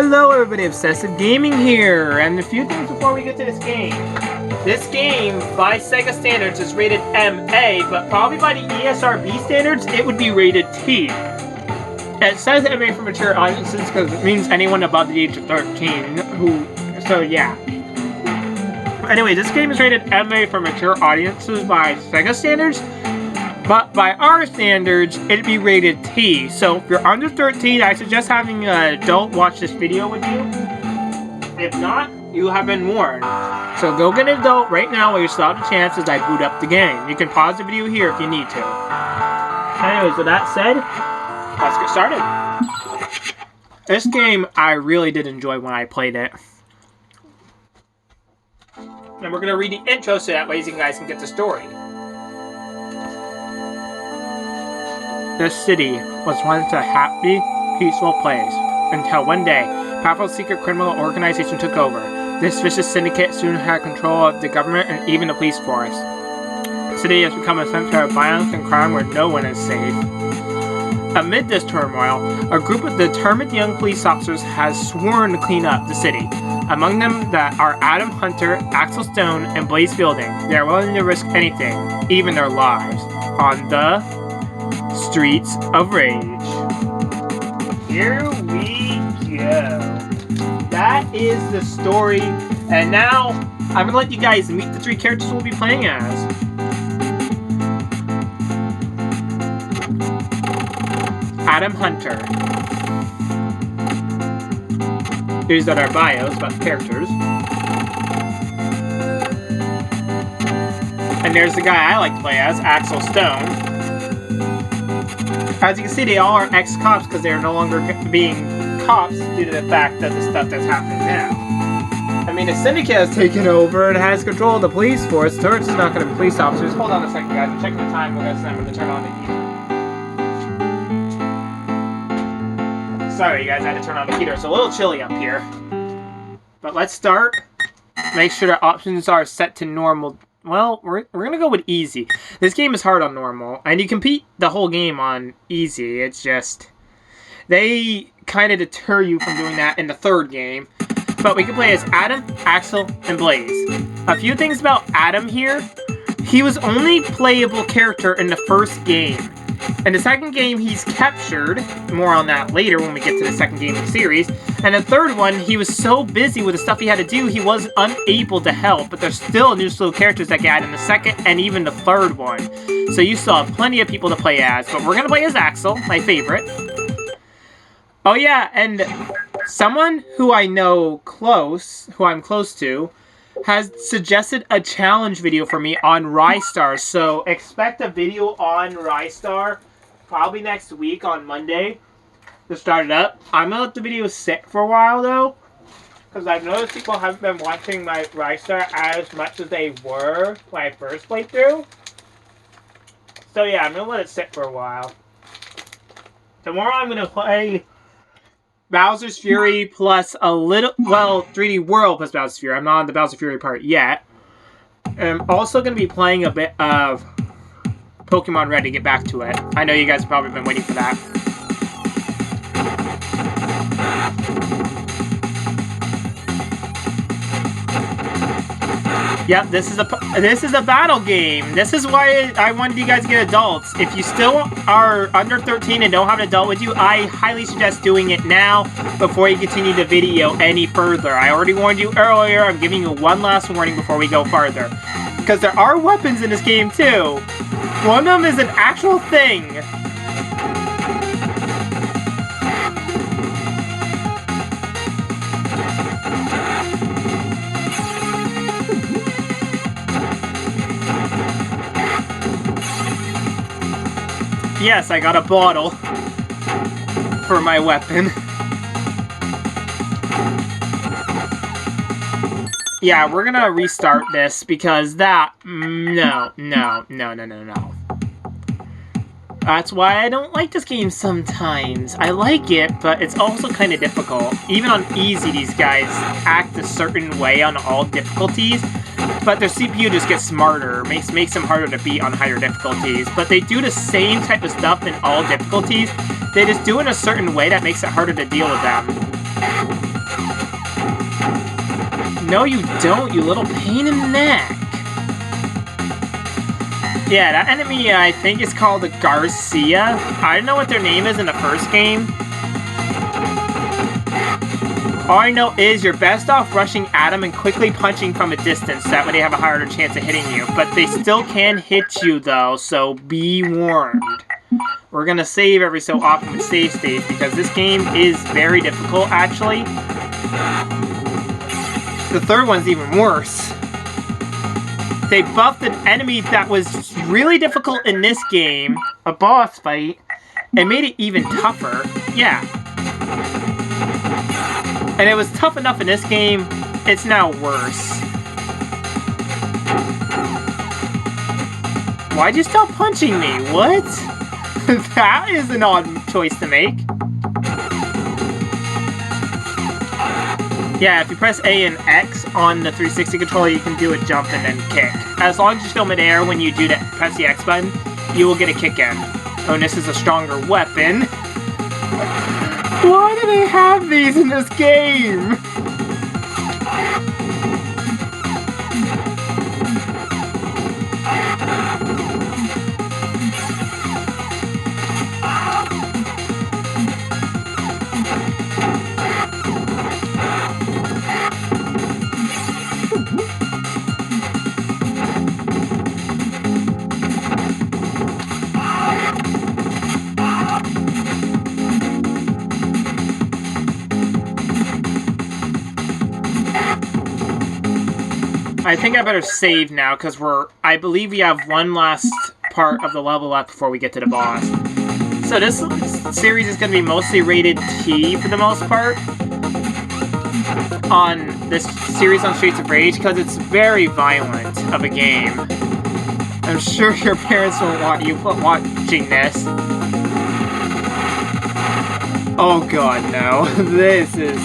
Hello everybody, Obsessive Gaming here, and a few things before we get to this game. This game, by Sega standards, is rated MA, but probably by the ESRB standards, it would be rated T. It says MA for mature audiences because it means anyone above the age of 13 so yeah. Anyway, this game is rated MA for mature audiences by Sega standards, but by our standards, it'd be rated T. So if you're under 13, I suggest having an adult watch this video with you. If not, you have been warned. So go get an adult right now while you still have the chance as I boot up the game. You can pause the video here if you need to. Anyways, with that said, let's get started. This game, I really did enjoy when I played it. And we're going to read the intro so that way you guys can get the story. This city was once a happy, peaceful place, until one day, a powerful secret criminal organization took over. This vicious syndicate soon had control of the government and even the police force. The city has become a center of violence and crime where no one is safe. Amid this turmoil, a group of determined young police officers has sworn to clean up the city. Among them that are Adam Hunter, Axel Stone, and Blaze Fielding. They are willing to risk anything, even their lives, on the Streets of Rage. Here we go. That is the story, and now I'm gonna let you guys meet the three characters we'll be playing as. Adam Hunter. Here's our bios about the characters. And there's the guy I like to play as, Axel Stone. As you can see, they all are ex-cops because they're no longer being cops due to the fact of the stuff that's happening now. I mean, the syndicate has taken over and has control of the police force. Turks is not going to be police officers. Hold on a second, guys. I'm checking the time. I'm going to turn on the heater. Sorry, you guys. I had to turn on the heater. It's a little chilly up here. But let's start. Make sure the options are set to normal. Well, we're going to go with easy. This game is hard on normal, and you can beat the whole game on easy. It's just, they kind of deter you from doing that in the third game. But we can play as Adam, Axel, and Blaze. A few things about Adam here. He was only playable character in the first game. In the second game, he's captured. More on that later when we get to the second game of the series. And the third one, he was so busy with the stuff he had to do, he was unable to help. But there's still new little characters that get in the second and even the third one. So you still have plenty of people to play as. But we're going to play as Axel, my favorite. Oh yeah, and someone who I know who I'm close to, has suggested a challenge video for me on Rystar. So expect a video on Rystar probably next week on Monday to start it up. I'm going to let the video sit for a while though, because I've noticed people haven't been watching my Rystar as much as they were when I first played through. So yeah, I'm going to let it sit for a while. Tomorrow I'm going to play Bowser's Fury plus a little, well, 3D World plus Bowser's Fury. I'm not on the Bowser's Fury part yet. I'm also going to be playing a bit of Pokemon Red to get back to it. I know you guys have probably been waiting for that. Yep, this is a battle game. This is why I wanted you guys to get adults. If you still are under 13 and don't have an adult with you, I highly suggest doing it now before you continue the video any further. I already warned you earlier. I'm giving you one last warning before we go farther. Because there are weapons in this game too. One of them is an actual thing. Yes, I got a bottle for my weapon. Yeah, we're gonna restart this because that... No. That's why I don't like this game sometimes. I like it, but it's also kind of difficult. Even on easy, these guys act a certain way on all difficulties. But their CPU just gets smarter, makes them harder to beat on higher difficulties. But they do the same type of stuff in all difficulties. They just do it in a certain way that makes it harder to deal with them. No, you don't, you little pain in the neck. Yeah, that enemy, I think, is called the Garcia. I don't know what their name is in the first game. All I know is you're best off rushing at them and quickly punching from a distance. That way they have a harder chance of hitting you. But they still can hit you, though, so be warned. We're going to save every so often with save states because this game is very difficult, actually. The third one's even worse. They buffed an enemy that was really difficult in this game, a boss fight, and made it even tougher. Yeah. And it was tough enough in this game, it's now worse. Why'd you stop punching me? What? That is an odd choice to make. Yeah, if you press A and X on the 360 controller, you can do a jump and then kick. As long as you're still midair when you do that, press the X button, you will get a kick in. Oh, and this is a stronger weapon. Why do they have these in this game? I think I better save now, because I believe we have one last part of the level left before we get to the boss. So this series is going to be mostly rated T for the most part. On this series on Streets of Rage, because it's very violent of a game. I'm sure your parents won't want you watching this. Oh god, no. This is...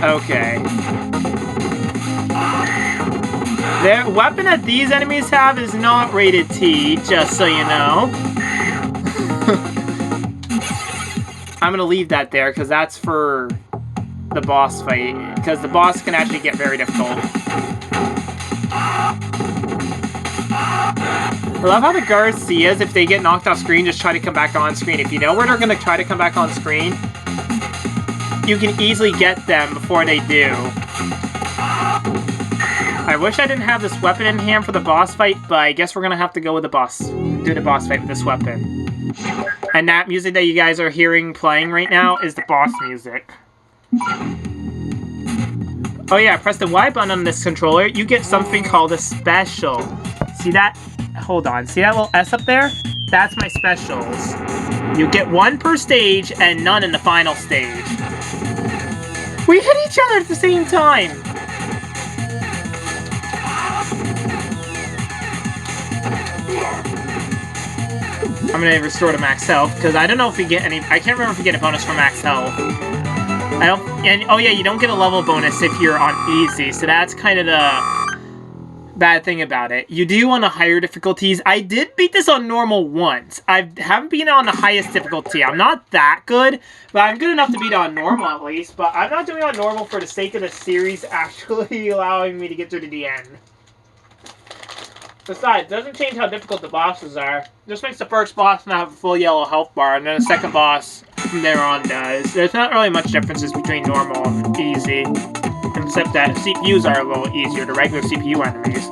okay. The weapon that these enemies have is not rated T, just so you know. I'm gonna leave that there, because that's for the boss fight. Because the boss can actually get very difficult. I love how the Garcias, if they get knocked off screen, just try to come back on screen. If you know where they're gonna try to come back on screen, you can easily get them before they do. I wish I didn't have this weapon in hand for the boss fight, but I guess we're gonna have to go with the boss. Do the boss fight with this weapon. And that music that you guys are hearing playing right now is the boss music. Oh yeah, press the Y button on this controller, you get something called a special. See that? Hold on, see that little S up there? That's my specials. You get one per stage and none in the final stage. We hit each other at the same time! I'm gonna restore to max health, because I don't know if we get any... I can't remember if we get a bonus for max health. I don't... And, oh yeah, you don't get a level bonus if you're on easy, so that's kind of the bad thing about it. You do on the higher difficulties. I did beat this on normal once. I haven't been on the highest difficulty. I'm not that good, but I'm good enough to beat it on normal at least, but I'm not doing it on normal for the sake of the series actually allowing me to get to the end. Besides, it doesn't change how difficult the bosses are. It just makes the first boss not have a full yellow health bar, and then the second boss from there on does. There's not really much differences between normal and easy, except that CPUs are a little easier, the regular CPU enemies.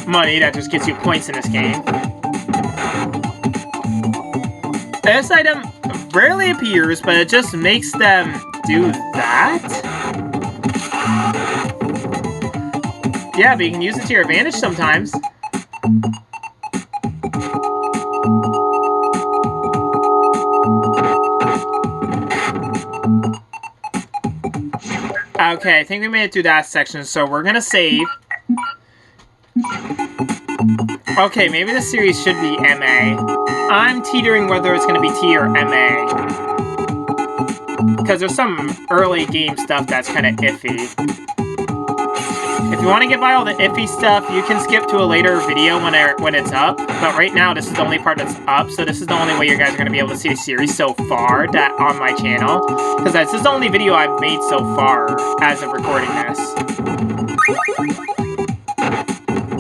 Money that just gets you points in this game. This item rarely appears, but it just makes them do that? Yeah, but you can use it to your advantage sometimes. Okay, I think we made it through that section, so we're gonna save. Okay, maybe this series should be MA. I'm teetering whether it's going to be T or MA. because there's some early game stuff that's kind of iffy. If you want to get by all the iffy stuff, you can skip to a later video when it's up. But right now, this is the only part that's up, so this is the only way you guys are going to be able to see the series so far on my channel. Because this is the only video I've made so far as of recording this.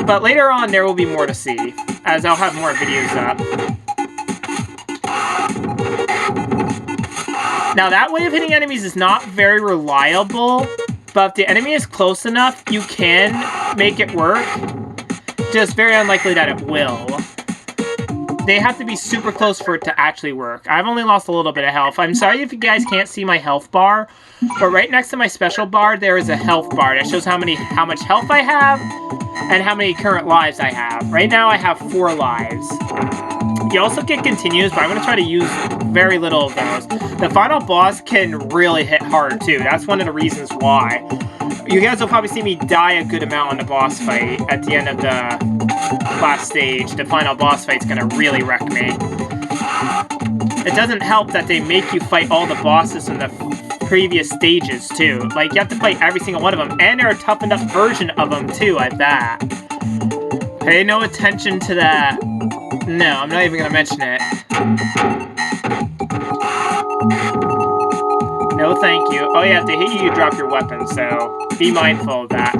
But later on, there will be more to see, as I'll have more videos up. Now, that way of hitting enemies is not very reliable. But if the enemy is close enough, you can make it work. Just very unlikely that it will. They have to be super close for it to actually work. I've only lost a little bit of health. I'm sorry if you guys can't see my health bar, but right next to my special bar, there is a health bar that shows how much health I have and how many current lives I have. Right now, I have 4 lives. You also get continues, but I'm going to try to use very little of those. The final boss can really hit hard, too. That's one of the reasons why. You guys will probably see me die a good amount on the boss fight at the end of the last stage. The final boss fight's going to really wreck me. It doesn't help that they make you fight all the bosses in the previous stages, too. Like, you have to fight every single one of them, and they're a toughened up version of them, too, at that. Pay no attention to that. No, I'm not even going to mention it. No, thank you. Oh yeah, if they hit you, you drop your weapon, so be mindful of that.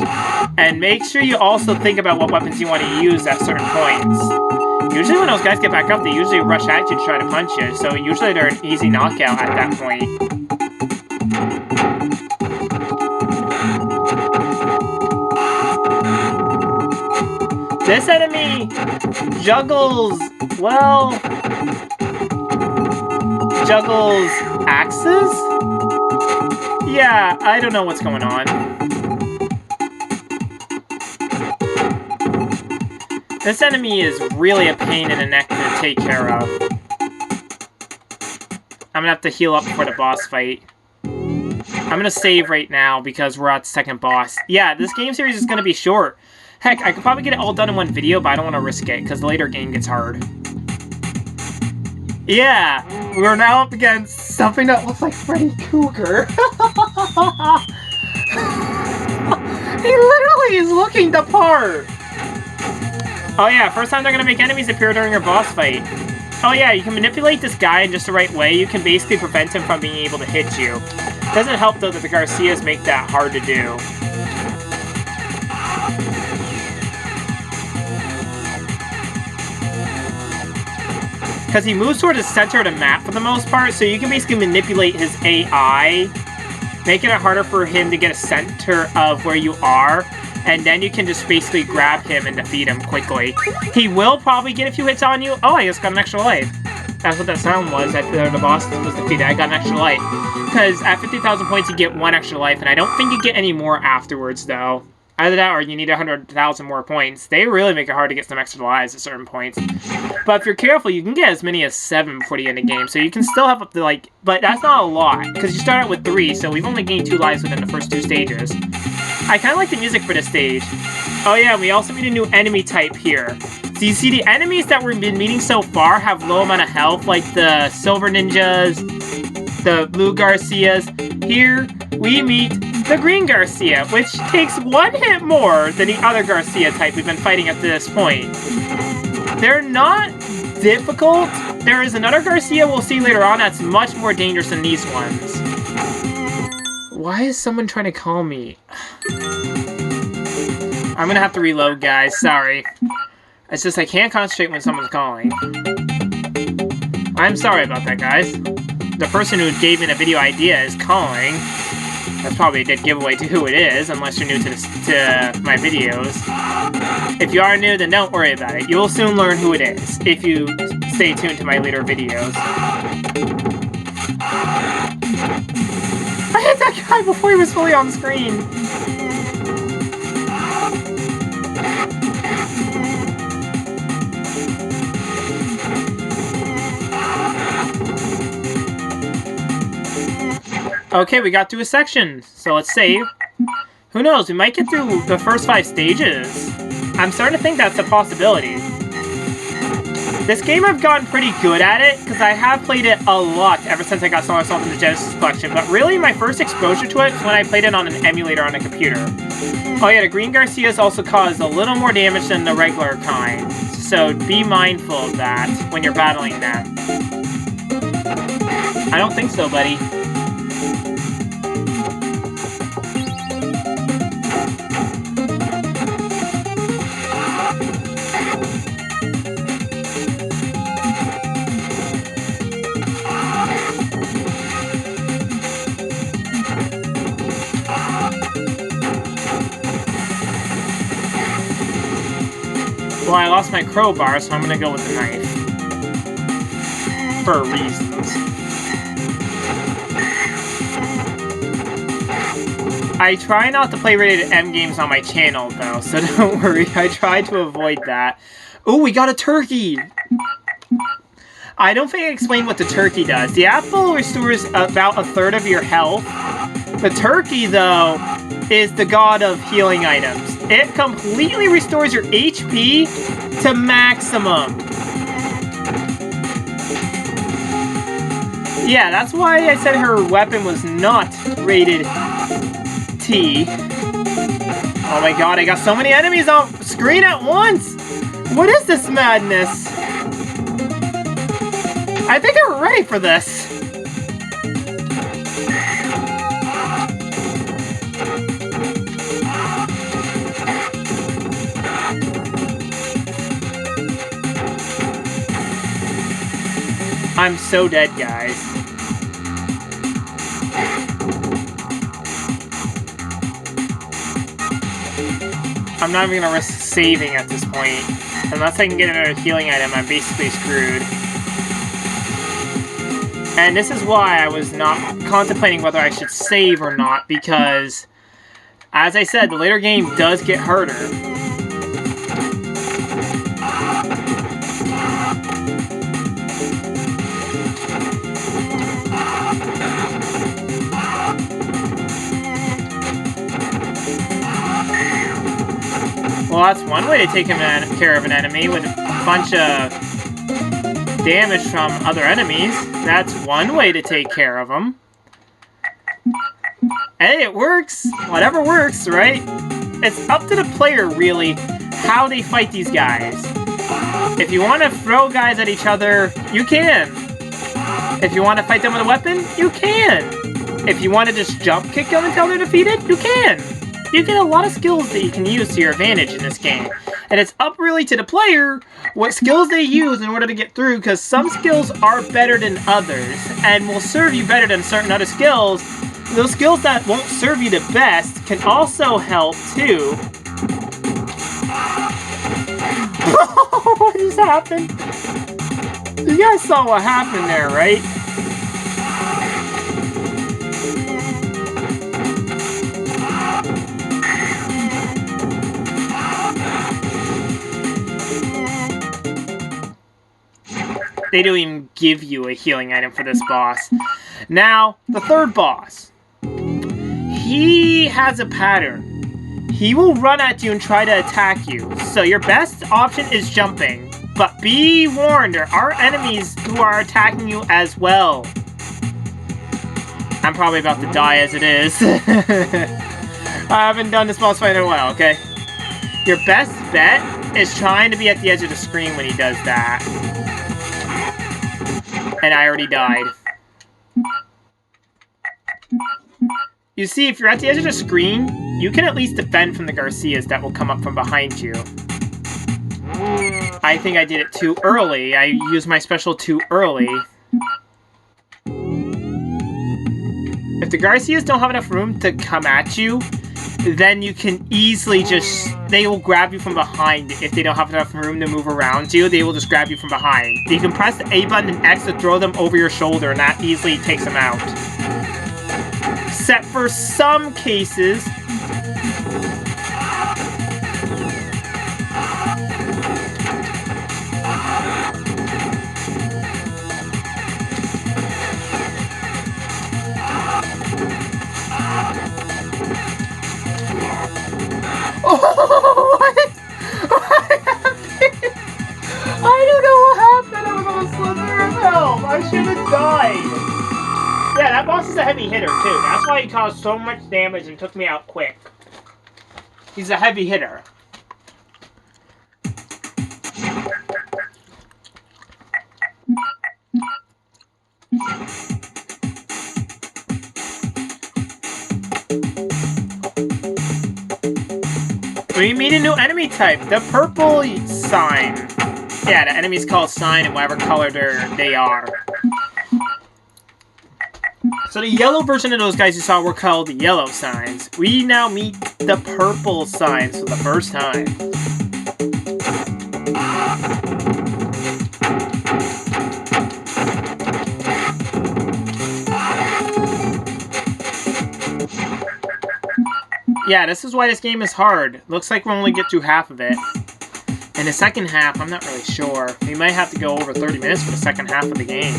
And make sure you also think about what weapons you want to use at certain points. Usually when those guys get back up, they usually rush at you to try to punch you, so usually they're an easy knockout at that point. This enemy juggles, well, juggles axes? Yeah, I don't know what's going on. This enemy is really a pain in the neck to take care of. I'm gonna have to heal up before the boss fight. I'm gonna save right now because we're at the second boss. Yeah, this game series is gonna be short. Heck, I could probably get it all done in one video, but I don't want to risk it, because the later game gets hard. Yeah, we're now up against something that looks like Freddy Krueger. He literally is looking the part! Oh yeah, first time they're going to make enemies appear during your boss fight. Oh yeah, you can manipulate this guy in just the right way. You can basically prevent him from being able to hit you. Doesn't help, though, that the Garcias make that hard to do. Because he moves toward the center of the map for the most part, so you can basically manipulate his AI, making it harder for him to get a center of where you are, and then you can just basically grab him and defeat him quickly. He will probably get a few hits on you. Oh, I just got an extra life. That's what that sound was after the boss was defeated. I got an extra life. Because at 50,000 points, you get 1 extra life, and I don't think you get any more afterwards, though. Either that or you need 100,000 more points. They really make it hard to get some extra lives at certain points. But if you're careful, you can get as many as 7 before the end of the game. So you can still have up to, like... But that's not a lot, because you start out with 3, so we've only gained 2 lives within the first 2 stages. I kind of like the music for this stage. Oh yeah, we also meet a new enemy type here. So you see the enemies that we've been meeting so far have low amount of health, like the Silver Ninjas, the Blue Garcias. Here, we meet the Green Garcia, which takes 1 hit more than the other Garcia type we've been fighting up to this point. They're not difficult. There is another Garcia we'll see later on that's much more dangerous than these ones. Why is someone trying to call me? I'm gonna have to reload, guys. Sorry. It's just I can't concentrate when someone's calling. I'm sorry about that, guys. The person who gave me the video idea is calling. That's probably a dead giveaway to who it is, unless you're new to my videos. If you are new, then don't worry about it. You will soon learn who it is, if you stay tuned to my later videos. I hit that guy before he was fully on screen! Okay, we got through a section, so let's save. Who knows, we might get through the first 5 stages. I'm starting to think that's a possibility. This game I've gotten pretty good at it, because I have played it a lot ever since I got Song of Salt in the Genesis Collection, but really my first exposure to it was when I played it on an emulator on a computer. Oh yeah, the green Garcias also cause a little more damage than the regular kind, so be mindful of that when you're battling them. I don't think so, buddy. Well, I lost my crowbar, so I'm gonna go with the knife. For reasons. I try not to play rated M games on my channel, though, so don't worry. I try to avoid that. Oh, we got a turkey! I don't think I explained what the turkey does. The apple restores about 1/3 of your health. The turkey, though, is the god of healing items. It completely restores your HP to maximum. Yeah, that's why I said her weapon was not rated T. Oh my god, I got so many enemies on screen at once! What is this madness? I think I'm ready for this. I'm so dead, guys. I'm not even gonna risk saving at this point. Unless I can get another healing item, I'm basically screwed. And this is why I was not contemplating whether I should save or not, because, as I said, the later game does get harder. Well, that's one way to take care of an enemy, with a bunch of damage from other enemies. That's one way to take care of them. Hey, it works! Whatever works, right? It's up to the player, really, how they fight these guys. If you want to throw guys at each other, you can. If you want to fight them with a weapon, you can. If you want to just jump kick them until they're defeated, you can. You get a lot of skills that you can use to your advantage in this game. And it's up really to the player what skills they use in order to get through, because some skills are better than others and will serve you better than certain other skills. Those skills that won't serve you the best can also help too. What just happened? You guys saw what happened there, right? They don't even give you a healing item for this boss. Now, the third boss. He has a pattern. He will run at you and try to attack you. So your best option is jumping. But be warned, there are enemies who are attacking you as well. I'm probably about to die as it is. I haven't done this boss fight in a while, okay? Your best bet is trying to be at the edge of the screen when he does that. And I already died. You see, if you're at the edge of the screen, you can at least defend from the Garcias that will come up from behind you. I think I did it too early. I used my special too early. If the Garcias don't have enough room to come at you, then you can easily just... They will grab you from behind. If they don't have enough room to move around you, they will just grab you from behind. You can press the A button and X to throw them over your shoulder, and that easily takes them out. Except for some cases... Oh, what? What happened? I don't know what hitter, too. That's why he caused so much damage and took me out quick. He's a heavy hitter. We meet a new enemy type, the purple sign. Yeah, the enemy's called sign and whatever color they are. So the yellow version of those guys you saw were called yellow signs. We now meet the purple signs for the first time. Yeah, this is why this game is hard. Looks like we'll only get through half of it. And the second half, I'm not really sure. We might have to go over 30 minutes for the second half of the game.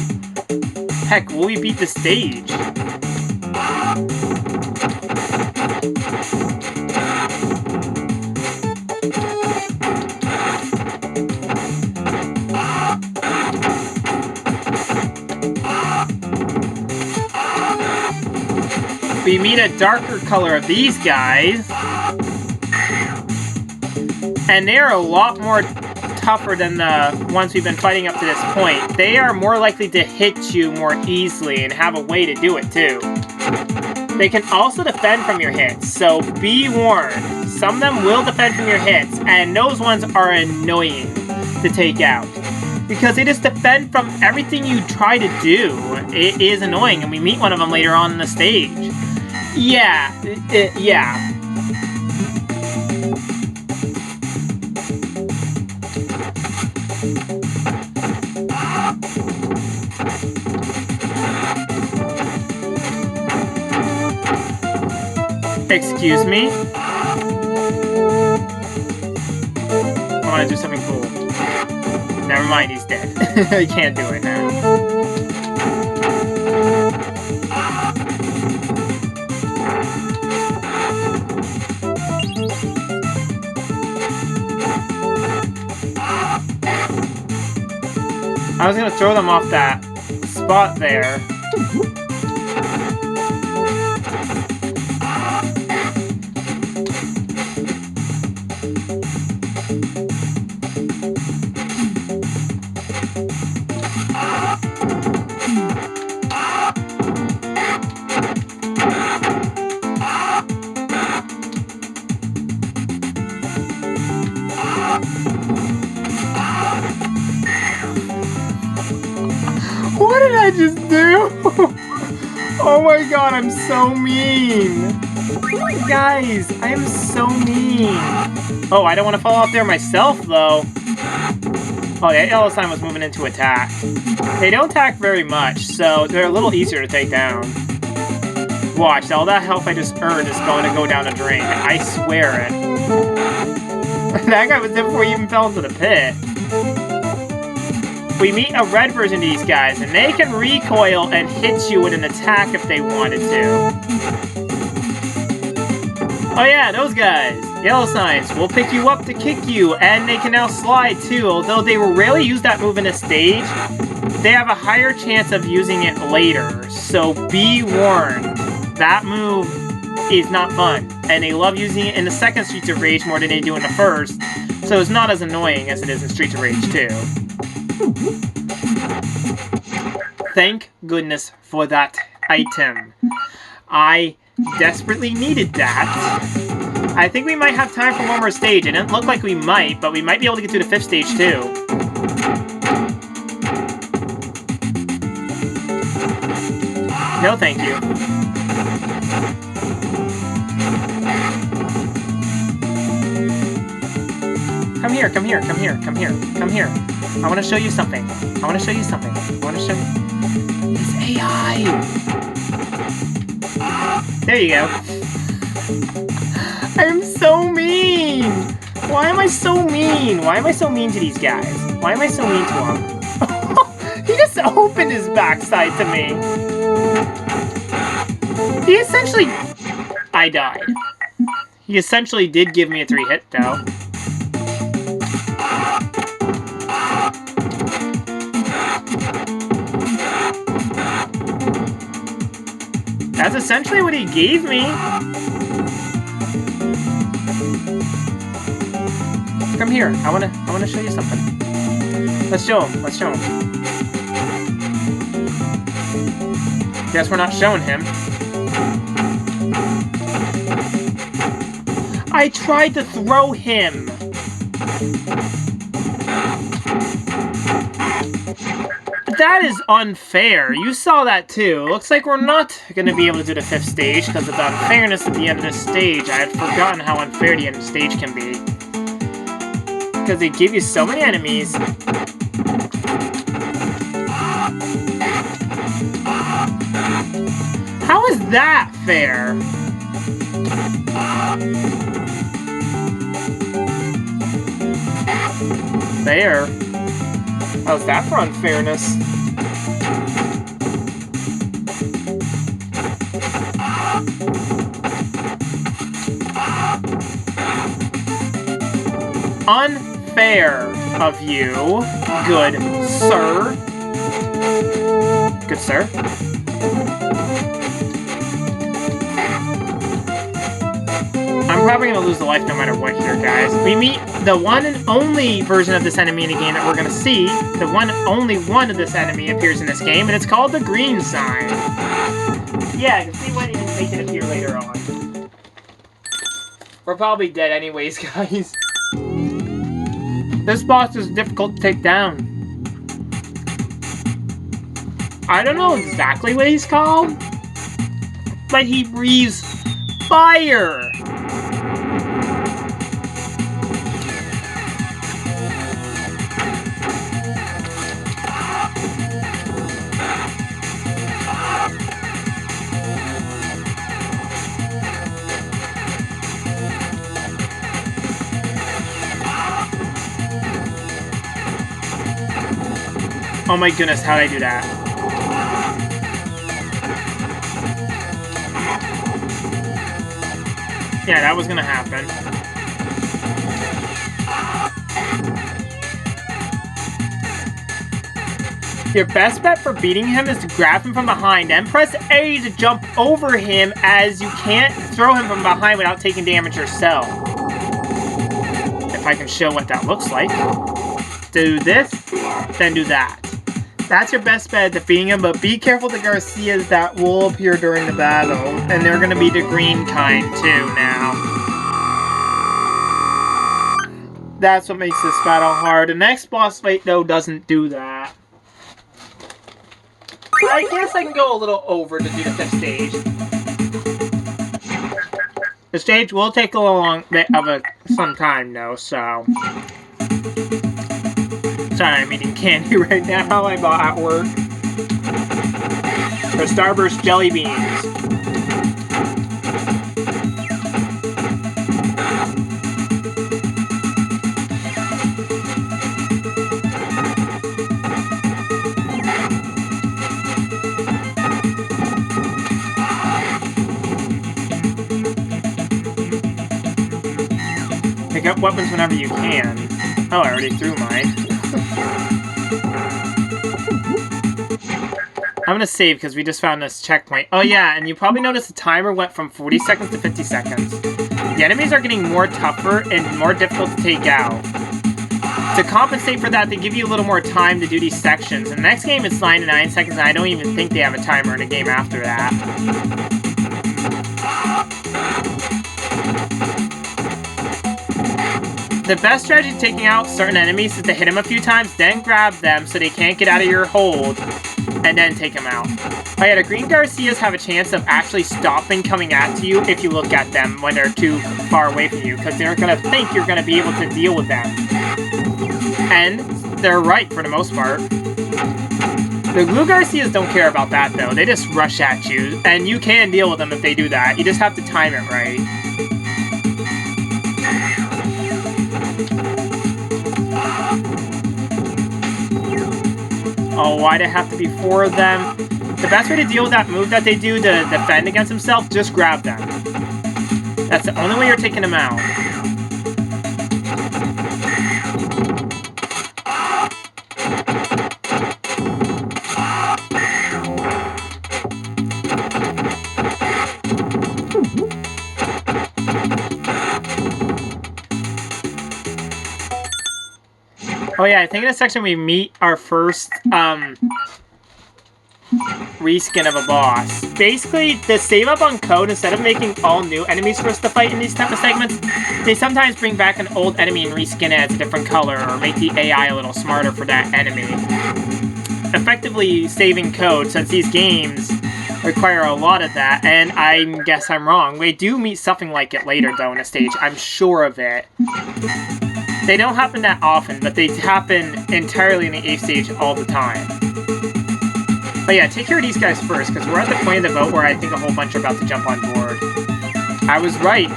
Heck, will we beat the stage? We meet a darker color of these guys. And they're a lot more tougher than the ones we've been fighting up to this point. They are more likely to hit you more easily and have a way to do it too. They can also defend from your hits, so be warned. Some of them will defend from your hits, and those ones are annoying to take out. Because they just defend from everything you try to do. It is annoying, and we meet one of them later on in the stage. Yeah. Excuse me? I want to do something cool. Never mind, he's dead. I can't do it now. I was gonna throw them off that spot there. What did I just do? Oh my god, I'm so mean. Guys, I am so mean. Oh, I don't want to fall out there myself, though. Oh, yeah, yellow sign was moving into attack. They don't attack very much, so they're a little easier to take down. Watch, all that health I just earned is going to go down the drain. I swear it. That guy was dead before he even fell into the pit. We meet a red version of these guys, and they can recoil and hit you with an attack if they wanted to. Oh yeah, those guys. Yellow signs will pick you up to kick you, and they can now slide too. Although they will rarely use that move in a stage, they have a higher chance of using it later. So be warned. That move is not fun, and they love using it in the second Streets of Rage more than they do in the first, so it's not as annoying as it is in Streets of Rage 2. Thank goodness for that item. I desperately needed that. I think we might have time for one more stage. It didn't look like we might, but we might be able to get through the 5th stage too. No thank you. Come here, come here, come here, come here, come here. I want to show you something. I want to show you something. I want to show you... It's AI! There you go. I'm so mean! Why am I so mean? Why am I so mean to these guys? Why am I so mean to them? He just opened his backside to me. He essentially... I died. He essentially did give me a 3-hit, though. That's essentially what he gave me. Come here. I wanna show you something. Let's show him. Let's show him. Guess we're not showing him. I tried to throw him. That is unfair. You saw that too. Looks like we're not going to be able to do the 5th stage because of the unfairness at the end of this stage. I had forgotten how unfair the end of the stage can be. Because they give you so many enemies. How is that fair? Fair? How's that for unfairness? Unfair of you, good sir. Good sir. I'm probably going to lose the life no matter what here, guys. We meet the one and only version of this enemy in the game that we're going to see. The only one of this enemy appears in this game, and it's called the green sign. Yeah, you can see when you can make it appear later on. We're probably dead anyways, guys. This boss is difficult to take down. I don't know exactly what he's called, but he breathes fire. Oh my goodness, how'd I do that? Yeah, that was gonna happen. Your best bet for beating him is to grab him from behind and press A to jump over him, as you can't throw him from behind without taking damage yourself. If I can show what that looks like. Do this, then do that. That's your best bet at defeating him, but be careful the Garcias that will appear during the battle. And they're going to be the green kind too now. That's what makes this battle hard. The next boss fight, though, doesn't do that. I guess I can go a little over to do the 5th stage. The stage will take a long bit of some time, though, so... Sorry, I'm eating candy right now I bought at work. For Starburst Jelly Beans. Pick up weapons whenever you can. Oh, I already threw mine. I'm gonna save because we just found this checkpoint. Oh yeah, and you probably noticed the timer went from 40 seconds to 50 seconds. The enemies are getting more tougher and more difficult to take out. To compensate for that, they give you a little more time to do these sections. In the next game, it's 9 to 9 seconds, and I don't even think they have a timer in the game after that. The best strategy to taking out certain enemies is to hit them a few times, then grab them so they can't get out of your hold, and then take them out. Oh yeah, the green Garcias have a chance of actually stopping coming at you if you look at them when they're too far away from you, because they're going to think you're going to be able to deal with them. And they're right for the most part. The blue Garcias don't care about that though, they just rush at you, and you can deal with them if they do that, you just have to time it right. Oh, why'd it have to be 4 of them? The best way to deal with that move that they do to defend against himself, just grab them. That's the only way you're taking them out. yeah, I think in this section we meet our first, reskin of a boss. Basically, the save up on code, instead of making all new enemies for us to fight in these type of segments, they sometimes bring back an old enemy and reskin it as a different color, or make the AI a little smarter for that enemy. Effectively saving code, since these games require a lot of that, and I guess I'm wrong. We do meet something like it later, though, in a stage. I'm sure of it. They don't happen that often, but they happen entirely in the 8th stage all the time. But yeah, take care of these guys first, because we're at the point of the boat where I think a whole bunch are about to jump on board. I was right.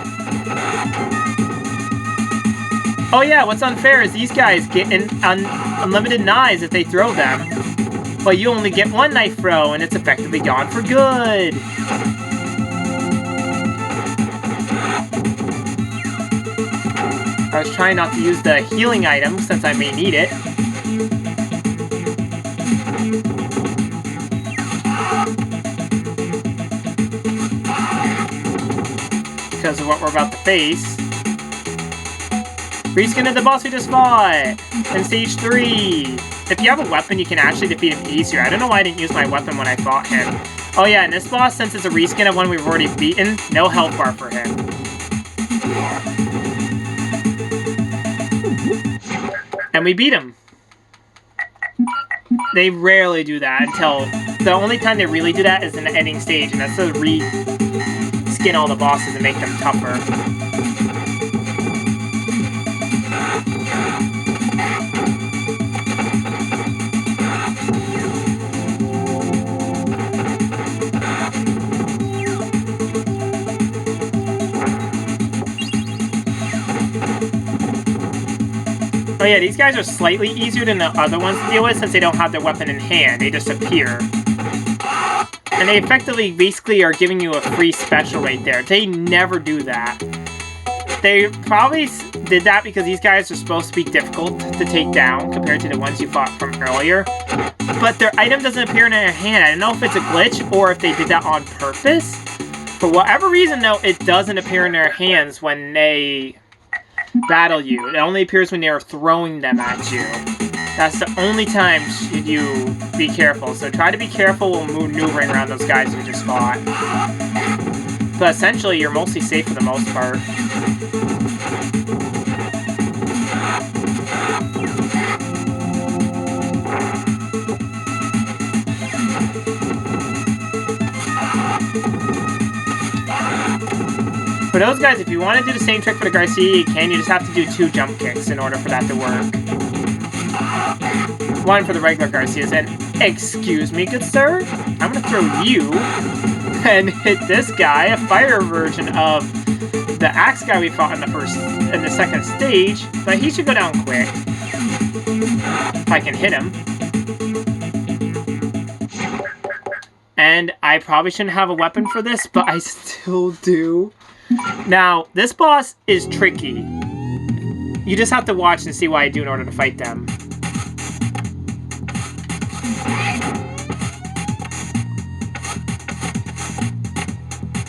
Oh yeah, what's unfair is these guys get unlimited knives if they throw them. But you only get one knife throw, and it's effectively gone for good. I was trying not to use the healing item, since I may need it. Because of what we're about to face. Reskin of the boss we just fought in stage 3. If you have a weapon, you can actually defeat him easier. I don't know why I didn't use my weapon when I fought him. Oh yeah, and this boss, since it's a reskin of one we've already beaten, no health bar for him. And we beat him. They rarely do that until... The only time they really do that is in the ending stage, and that's to reskin all the bosses and make them tougher. Oh yeah, these guys are slightly easier than the other ones to deal with since they don't have their weapon in hand. They just appear. And they effectively, basically, are giving you a free special right there. They never do that. They probably did that because these guys are supposed to be difficult to take down compared to the ones you fought from earlier. But their item doesn't appear in their hand. I don't know if it's a glitch or if they did that on purpose. For whatever reason, though, it doesn't appear in their hands when they battle you. It only appears when they are throwing them at you. That's the only time you be careful. So try to be careful when maneuvering around those guys you just fought. But essentially, you're mostly safe for the most part. For those guys, if you want to do the same trick for the Garcia, you can. You just have to do 2 jump kicks in order for that to work. 1 for the regular Garcias. And, excuse me, good sir? I'm going to throw you and hit this guy, a fire version of the axe guy we fought in the second stage. But he should go down quick. If I can hit him. And I probably shouldn't have a weapon for this, but I still do. Now, this boss is tricky. You just have to watch and see what I do in order to fight them.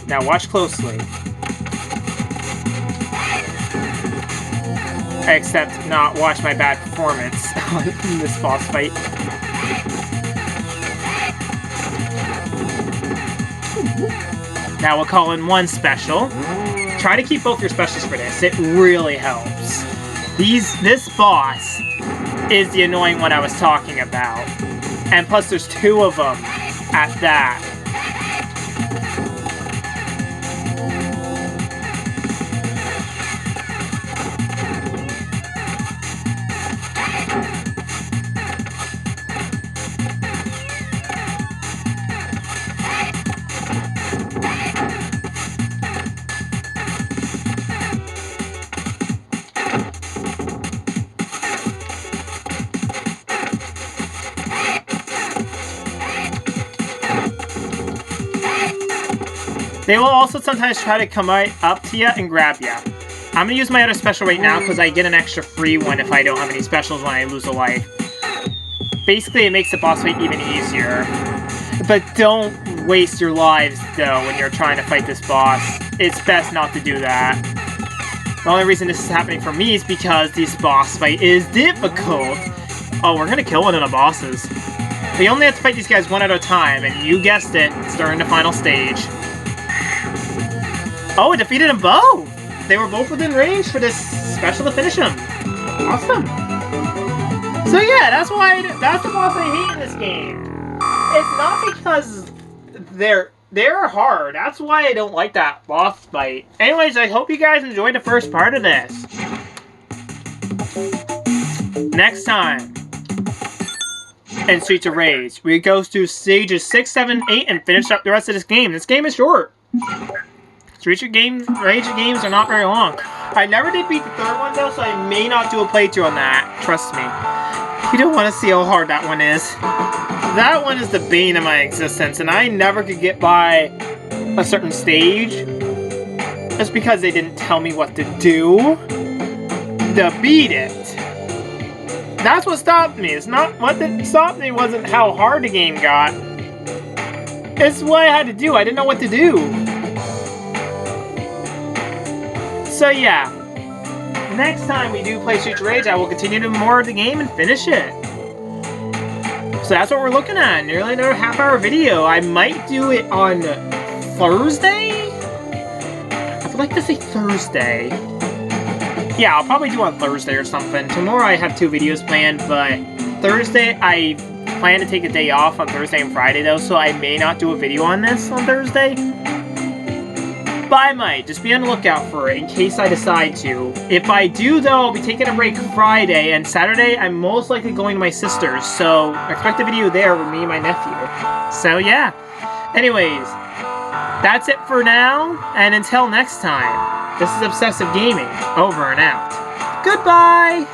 Now, watch closely. Except not watch my bad performance in this boss fight. Now we'll call in 1 special. Try to keep both your specials for this. It really helps. This boss is the annoying one I was talking about. And plus there's 2 of them at that. They will also sometimes try to come right up to you and grab you. I'm going to use my other special right now because I get an extra free one if I don't have any specials when I lose a life. Basically, it makes the boss fight even easier. But don't waste your lives, though, when you're trying to fight this boss. It's best not to do that. The only reason this is happening for me is because this boss fight is difficult. Oh, we're gonna kill one of the bosses. We only have to fight these guys one at a time, and you guessed it, it's during the final stage. Oh, it defeated them both! They were both within range for this special to finish them. Awesome. So yeah, that's the boss I hate in this game. It's not because they're hard. That's why I don't like that boss fight. Anyways, I hope you guys enjoyed the first part of this. Next time, in Streets of Rage, we go through stages 6, 7, 8, and finish up the rest of this game. This game is short. Streets of Rage games are not very long. I never did beat the third one though, so I may not do a playthrough on that. Trust me. You don't want to see how hard that one is. That one is the bane of my existence, and I never could get by a certain stage. It's because they didn't tell me what to do to beat it. That's what stopped me. It's not what stopped me wasn't how hard the game got. It's what I had to do. I didn't know what to do. So yeah, next time we do play Streets of Rage, I will continue to more of the game and finish it. So that's what we're looking at. Nearly another half-hour video. I might do it on Thursday? I would like to say Thursday. Yeah, I'll probably do on Thursday or something. Tomorrow I have 2 videos planned, but Thursday I plan to take a day off on Thursday and Friday though, so I may not do a video on this on Thursday. But I might. Just be on the lookout for it in case I decide to. If I do though, I'll be taking a break Friday, and Saturday I'm most likely going to my sister's, so expect a video there with me and my nephew. So yeah. Anyways, that's it for now, and until next time. This is Obsessive Gaming, over and out. Goodbye!